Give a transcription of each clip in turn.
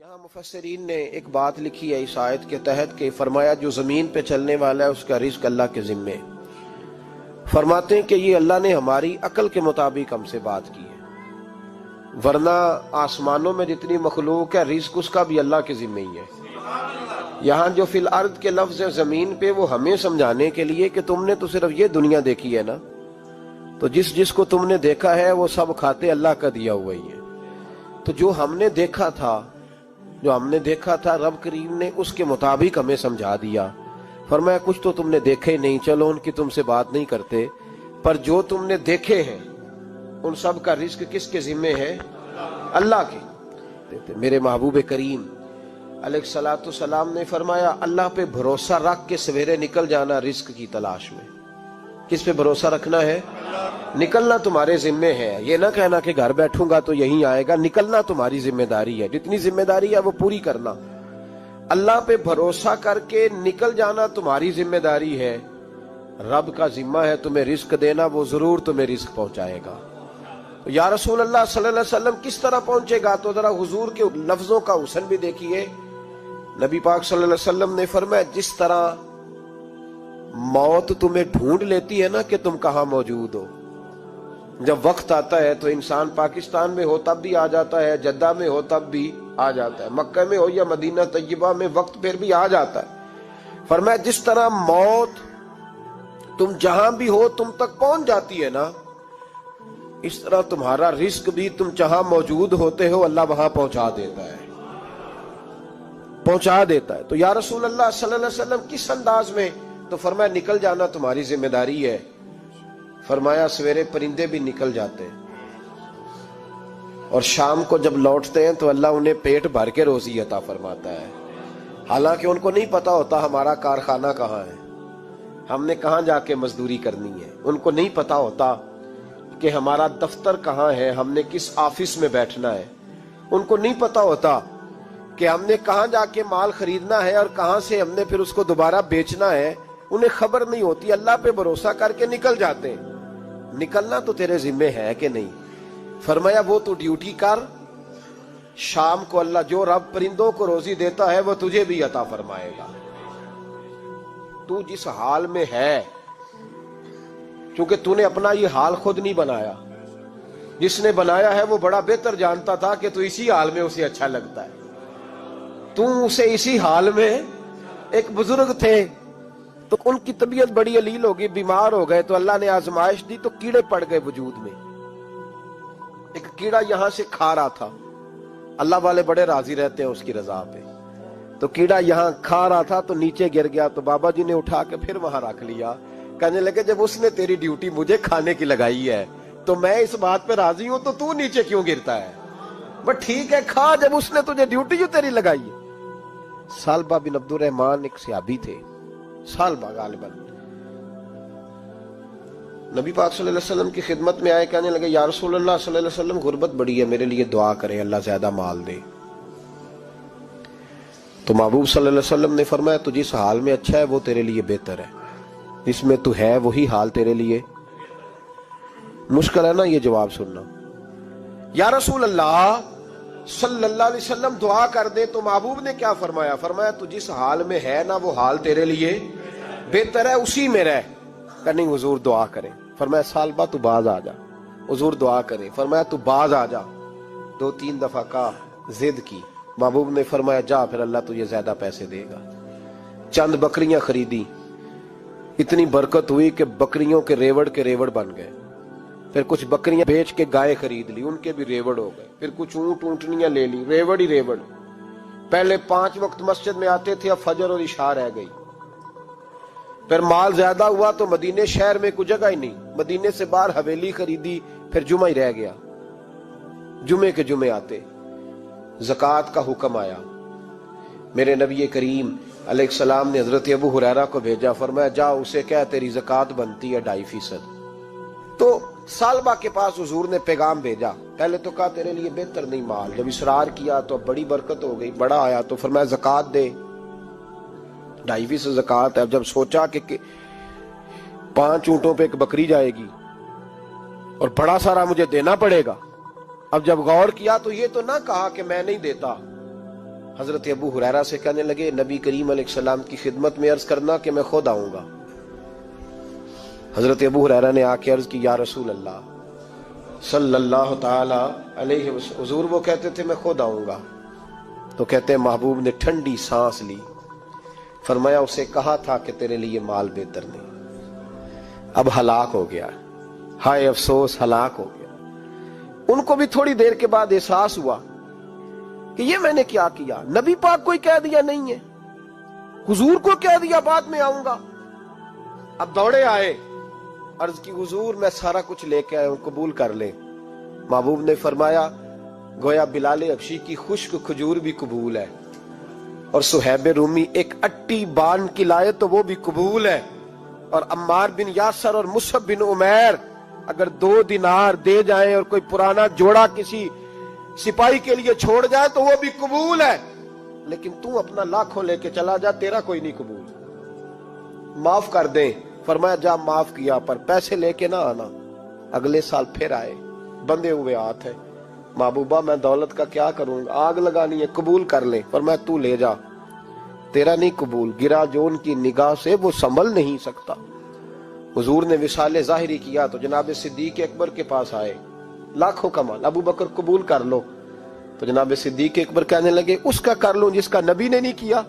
یہاں مفسرین نے ایک بات لکھی ہے اس آیت کے تحت کہ فرمایا جو زمین پہ چلنے والا ہے اس کا رزق اللہ کے ذمے. فرماتے ہیں کہ یہ اللہ نے ہماری عقل کے مطابق ہم سے بات کی ہے، ورنہ آسمانوں میں جتنی مخلوق ہے رزق اس کا بھی اللہ کے ذمے ہی ہے. یہاں جو فی الارض کے لفظ ہے زمین پہ، وہ ہمیں سمجھانے کے لیے کہ تم نے تو صرف یہ دنیا دیکھی ہے نا، تو جس کو تم نے دیکھا ہے وہ سب کھاتے اللہ کا دیا ہوا ہی ہے. تو جو ہم نے دیکھا تھا رب کریم نے اس کے مطابق ہمیں سمجھا دیا. فرمایا کچھ تو تم نے دیکھے نہیں، چلو ان کی تم سے بات نہیں کرتے، پر جو تم نے دیکھے ہیں ان سب کا رزق کس کے ذمے ہے؟ اللہ کے. میرے محبوب کریم علیہ الصلوۃ والسلام نے فرمایا اللہ پہ بھروسہ رکھ کے سویرے نکل جانا رزق کی تلاش میں. کس پہ بھروسہ رکھنا ہے؟ نکلنا تمہارے ذمے ہے. یہ نہ کہنا کہ گھر بیٹھوں گا تو یہیں آئے گا، نکلنا تمہاری ذمہ داری ہے. جتنی ذمہ داری ہے وہ پوری کرنا. اللہ پہ بھروسہ کر کے نکل جانا تمہاری ذمہ داری ہے. رب کا ذمہ ہے تمہیں رزق دینا، وہ ضرور تمہیں رزق پہنچائے گا. یا رسول اللہ صلی اللہ علیہ وسلم کس طرح پہنچے گا؟ تو ذرا حضور کے لفظوں کا حسن بھی دیکھیے. نبی پاک صلی اللہ علیہ وسلم نے فرمایا جس طرح موت تمہیں ڈھونڈ لیتی ہے نا کہ تم کہاں موجود ہو، جب وقت آتا ہے تو انسان پاکستان میں ہو تب بھی آ جاتا ہے، جدہ میں ہو تب بھی آ جاتا ہے، مکہ میں ہو یا مدینہ طیبہ میں وقت پھر بھی آ جاتا ہے. فرمایا جس طرح موت تم جہاں بھی ہو تم تک پہنچ جاتی ہے نا، اس طرح تمہارا رزق بھی تم جہاں موجود ہوتے ہو اللہ وہاں پہنچا دیتا ہے. تو یا رسول اللہ صلی اللہ علیہ وسلم کس انداز میں؟ تو فرمایا نکل جانا تمہاری ذمہ داری ہے. فرمایا سویرے پرندے بھی نکل جاتے ہیں اور شام کو جب لوٹتے ہیں تو اللہ انہیں پیٹ بھر کے روزی عطا فرماتا ہے. حالانکہ ان کو نہیں پتا ہوتا ہمارا کارخانہ کہاں ہے، ہم نے کہاں جا کے مزدوری کرنی ہے. ان کو نہیں پتا ہوتا کہ ہمارا دفتر کہاں ہے، ہم نے کس آفس میں بیٹھنا ہے. ان کو نہیں پتا ہوتا کہ ہم نے کہاں جا کے مال خریدنا ہے اور کہاں سے ہم نے پھر اس کو دوبارہ بیچنا ہے. انہیں خبر نہیں ہوتی. اللہ پہ بھروسہ کر کے نکل جاتے ہیں. نکلنا تو تیرے ذمے ہے کہ نہیں؟ فرمایا وہ تو ڈیوٹی کر، شام کو اللہ جو رب پرندوں کو روزی دیتا ہے وہ تجھے بھی عطا فرمائے گا. تو جس حال میں ہے، چونکہ تو نے اپنا یہ حال خود نہیں بنایا، جس نے بنایا ہے وہ بڑا بہتر جانتا تھا کہ تو اسی حال میں اسے اچھا لگتا ہے. تو اسے اسی حال میں، ایک بزرگ تھے تو ان کی طبیعت بڑی علیل ہو گئی، بیمار ہو گئے، تو اللہ نے آزمائش دی تو کیڑے پڑ گئے وجود میں. ایک کیڑا یہاں سے کھا رہا تھا، اللہ والے بڑے راضی رہتے ہیں اس کی رضا پہ. تو کیڑا یہاں کھا رہا تھا تو نیچے گر گیا، تو بابا جی نے اٹھا کے پھر وہاں رکھ لیا. کہنے لگے جب اس نے تیری ڈیوٹی مجھے کھانے کی لگائی ہے تو میں اس بات پہ راضی ہوں، تو نیچے کیوں گرتا ہے؟ بس ٹھیک ہے کھا، جب اس نے تجھے ڈیوٹی جو تیری لگائی ہے. سالبہ بن عبد الرحمن ایک صحابی تھے، سالبہ غالباً نبی پاک صلی اللہ علیہ وسلم کی خدمت میں آئے. کہنے لگے یا رسول اللہ صلی اللہ علیہ وسلم غربت بڑی ہے، میرے لیے دعا کریں اللہ زیادہ مال دے. تو محبوب صلی اللہ علیہ وسلم نے فرمایا تو جس حال میں اچھا ہے وہ تیرے لیے بہتر ہے، جس میں تو ہے وہی حال تیرے لیے. مشکل ہے نا یہ جواب سننا. یا رسول اللہ صلی اللہ علیہ وسلم دعا کر دے. تو محبوب نے کیا فرمایا؟ فرمایا تو جس حال میں ہے نا وہ حال تیرے لیے بہتر ہے، اسی میں رہ. کہ نہیں حضور دعا کریں. فرمایا سالبہ تو باز آ جا. حضور دعا کریں. فرمایا تو باز آ جا. 2-3 دفعہ کا ضد کی. محبوب نے فرمایا جا پھر اللہ تجھے زیادہ پیسے دے گا. چند بکریاں خریدی، اتنی برکت ہوئی کہ بکریوں کے ریوڑ بن گئے. پھر کچھ بکریاں بیچ کے گائے خرید لی، ان کے بھی ریوڑ ہو گئے. پھر کچھ اونٹنیاں لے لی، ریوڑ ہی ریوڑ. پہلے 5 وقت مسجد میں آتے تھے، اب فجر اور عشاء رہ گئی. پھر مال زیادہ ہوا تو مدینے شہر میں کوئی جگہ ہی نہیں، مدینے سے باہر حویلی خریدی. پھر جمعہ ہی رہ گیا، جمعے کے جمعے آتے. زکوٰۃ کا حکم آیا. میرے نبی کریم علیہ السلام نے حضرت ابو ہریرہ کو بھیجا. فرمایا جا اسے کہہ تیری زکوٰۃ بنتی ہے 2.5%. تو سالبہ کے پاس حضور نے پیغام بھیجا. پہلے تو کہا تیرے لیے بہتر نہیں مال. جب اصرار کیا تو بڑی برکت ہو گئی، بڑا آیا تو فرمایا زکوٰۃ دے. 2.5% زکوٰۃ ہے. اب جب سوچا کہ 5 اونٹوں پہ ایک بکری جائے گی اور بڑا سارا مجھے دینا پڑے گا، اب جب غور کیا تو یہ تو نہ کہا کہ میں نہیں دیتا، حضرت ابو ہریرہ سے کہنے لگے نبی کریم علیہ السلام کی خدمت میں عرض کرنا کہ میں خود آؤں گا۔ حضرت ابو ہریرہ نے آ کے عرض کی یا رسول اللہ صلی اللہ تعالی علیہ وسلم، حضور وہ کہتے تھے میں خود آؤں گا، تو کہتے ہیں محبوب نے ٹھنڈی سانس لی، فرمایا اسے کہا تھا کہ تیرے لیے مال بہتر نہیں، اب ہلاک ہو گیا، ہائے افسوس ہلاک ہو گیا۔ ان کو بھی تھوڑی دیر کے بعد احساس ہوا کہ یہ میں نے کیا کیا، نبی پاک کو ہی کہہ دیا نہیں ہے، حضور کو کہہ دیا بعد میں آؤں گا۔ اب دوڑے آئے، عرض کی حضور میں سارا کچھ لے کے آیا ہوں، قبول کر لیں۔ محبوب نے فرمایا گویا بلال حبشی کی خشک کھجور بھی قبول ہے، اور صہیب رومی ایک اٹی بان کی لائے تو وہ بھی قبول ہے، اور عمار بن یاسر اور مصعب بن عمیر اگر 2 دینار دے جائیں اور کوئی پرانا جوڑا کسی سپاہی کے لیے چھوڑ جائے تو وہ بھی قبول ہے، لیکن تو اپنا لاکھوں لے کے چلا جا، تیرا کوئی نہیں قبول، معاف کر دیں۔ فرمایا جا معاف کیا، پر پیسے لے کے نہ آنا۔ اگلے سال پھر آئے، بندے ہوئے ہاتھ ہے، محبوبہ میں دولت کا کیا کروں گا، آگ لگانی ہے، قبول کر لیں۔ فرمایا تو لے جا، تیرا نہیں قبول، گرا جو ان کی نگاہ سے وہ سنبھل نہیں سکتا۔ حضور نے وصال ظاہری کیا تو جناب صدیق اکبر کے پاس آئے، لاکھوں کا مال، ابو بکر قبول کر لو، تو جناب صدیق اکبر کہنے لگے اس کا کر لوں جس کا نبی نے نہیں کیا،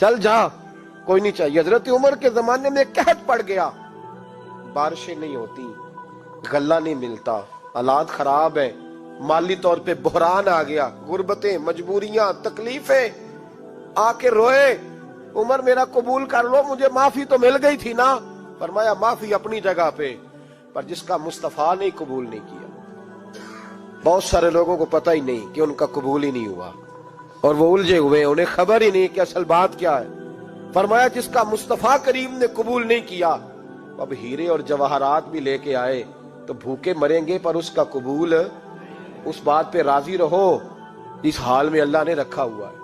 چل جا کوئی نہیں چاہیے۔ حضرت عمر کے زمانے میں قحط پڑ گیا، بارشیں نہیں ہوتی، غلہ نہیں ملتا، حالات خراب ہے، مالی طور پہ بحران آ گیا، غربتیں، مجبوریاں، تکلیفیں، آ کے روئے عمر میرا قبول کر لو، مجھے معافی تو مل گئی تھی نا۔ فرمایا معافی اپنی جگہ پہ، پر جس کا مصطفیٰ نے قبول نہیں کیا۔ بہت سارے لوگوں کو پتہ ہی نہیں کہ ان کا قبول ہی نہیں ہوا، اور وہ الجھے ہوئے، انہیں خبر ہی نہیں کہ اصل بات کیا ہے۔ فرمایا جس کا مصطفیٰ کریم نے قبول نہیں کیا، اب ہیرے اور جواہرات بھی لے کے آئے تو بھوکے مریں گے، پر اس کا قبول، اس بات پہ راضی رہو اس حال میں اللہ نے رکھا ہوا ہے،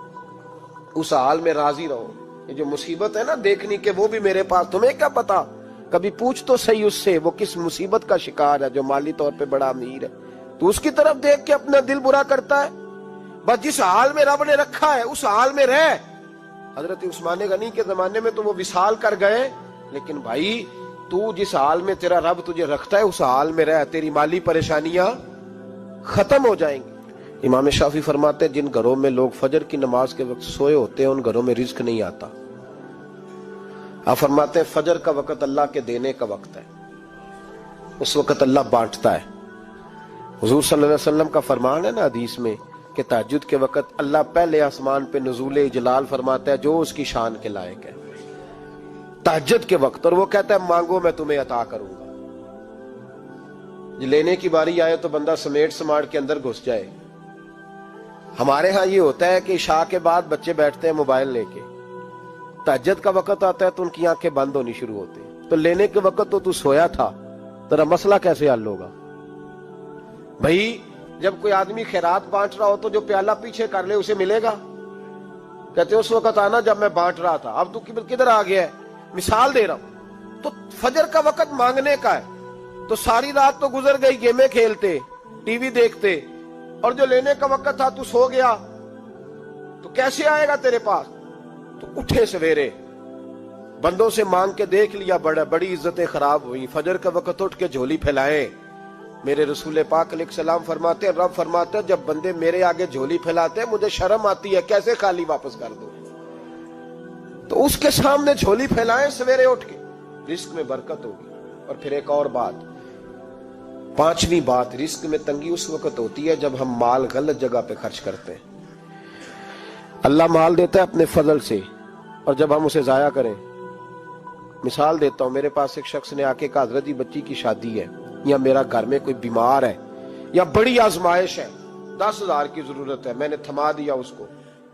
اس حال میں راضی رہو۔ یہ جو مصیبت ہے نا دیکھنی کہ وہ بھی میرے پاس، تمہیں کیا پتا، کبھی پوچھ تو صحیح اس سے وہ کس مصیبت کا شکار ہے، جو مالی طور پہ بڑا امیر ہے، تو اس کی طرف دیکھ کے اپنا دل برا کرتا ہے۔ بس جس حال میں رب نے رکھا ہے اس حال میں رہ۔ حضرت عثمان غنی کے زمانے میں تو وہ وصال کر گئے، لیکن بھائی تو جس حال میں تیرا رب تجھے رکھتا ہے اس حال میں رہ، تیری مالی پریشانیاں ختم ہو جائیں گی۔ امام شافعی فرماتے ہیں جن گھروں میں لوگ فجر کی نماز کے وقت سوئے ہوتے ہیں ان گھروں میں رزق نہیں آتا۔ آپ فرماتے ہیں فجر کا وقت اللہ کے دینے کا وقت ہے، اس وقت اللہ بانٹتا ہے۔ حضور صلی اللہ علیہ وسلم کا فرمان ہے نا حدیث میں کہ تہجد کے وقت اللہ پہلے آسمان پہ نزول اجلال فرماتا ہے جو اس کی شان کے لائق ہے تہجد کے وقت، اور وہ کہتا ہے مانگو میں تمہیں عطا کروں گا۔ لینے کی باری آئے تو بندہ سمیٹ سماٹ کے اندر گھس جائے۔ ہمارے ہاں یہ ہوتا ہے کہ عشاء کے بعد بچے بیٹھتے ہیں موبائل لے کے، تہجد کا وقت آتا ہے تو ان کی آنکھیں بند ہونی شروع ہوتی ہیں، تو لینے کے وقت تو سویا تھا، تیرا مسئلہ کیسے حل ہوگا؟ بھائی جب کوئی آدمی خیرات بانٹ رہا ہو تو جو پیالہ پیچھے کر لے اسے ملے گا؟ کہتے اس وقت آنا جب میں بانٹ رہا تھا، اب تو کدھر آ گیا ہے؟ مثال دے رہا ہوں۔ تو فجر کا وقت مانگنے کا ہے، تو ساری رات تو گزر گئی گیمیں کھیلتے، ٹی وی دیکھتے، اور جو لینے کا وقت تھا تو سو گیا، تو کیسے آئے گا تیرے پاس؟ تو اٹھے سویرے، بندوں سے مانگ کے دیکھ لیا، بڑی عزتیں خراب ہوئی، فجر کا وقت اٹھ کے جھولی پھیلائے۔ میرے رسول پاک علیہ السلام فرماتے ہیں، رب فرماتا ہے جب بندے میرے آگے جھولی پھیلاتے ہیں مجھے شرم آتی ہے، کیسے خالی واپس کر دو؟ تو اس کے سامنے جھولی پھیلائیں سویرے اٹھ کے، رزق میں برکت ہوگی۔ اور پھر ایک اور بات، 5ویں بات، رزق میں تنگی اس وقت ہوتی ہے جب ہم مال غلط جگہ پہ خرچ کرتے ہیں۔ اللہ مال دیتا ہے اپنے فضل سے، اور جب ہم اسے ضائع کریں، مثال دیتا ہوں، میرے پاس ایک شخص نے آ کے کہا حضرت جی بچی کی شادی ہے، یا میرا گھر میں کوئی بیمار ہے، یا بڑی آزمائش ہے، 10,000 کی ضرورت ہے، میں نے تھما دیا اس کو،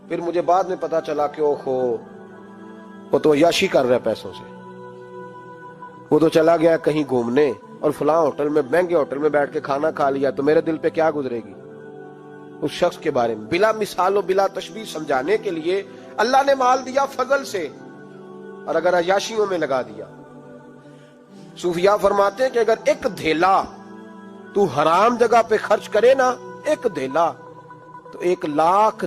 پھر مجھے بعد میں پتا چلا کہ اوہو وہ تو عیاشی کر رہا ہے پیسوں سے، وہ تو چلا گیا کہیں گھومنے اور فلاں ہوٹل میں، مہنگے ہوٹل میں بیٹھ کے کھانا کھا لیا، تو میرے دل پہ کیا گزرے گی اس شخص کے بارے میں؟ بلا مثال و بلا تشبیہ سمجھانے کے لیے اللہ نے مال دیا فضل سے، اور اگر عیاشیوں میں لگا دیا۔ صوفیاء فرماتے ہیں کہ اگر ایک دھیلا تو حرام جگہ پہ خرچ کرے نا، ایک دھیلا، تو 1,00,000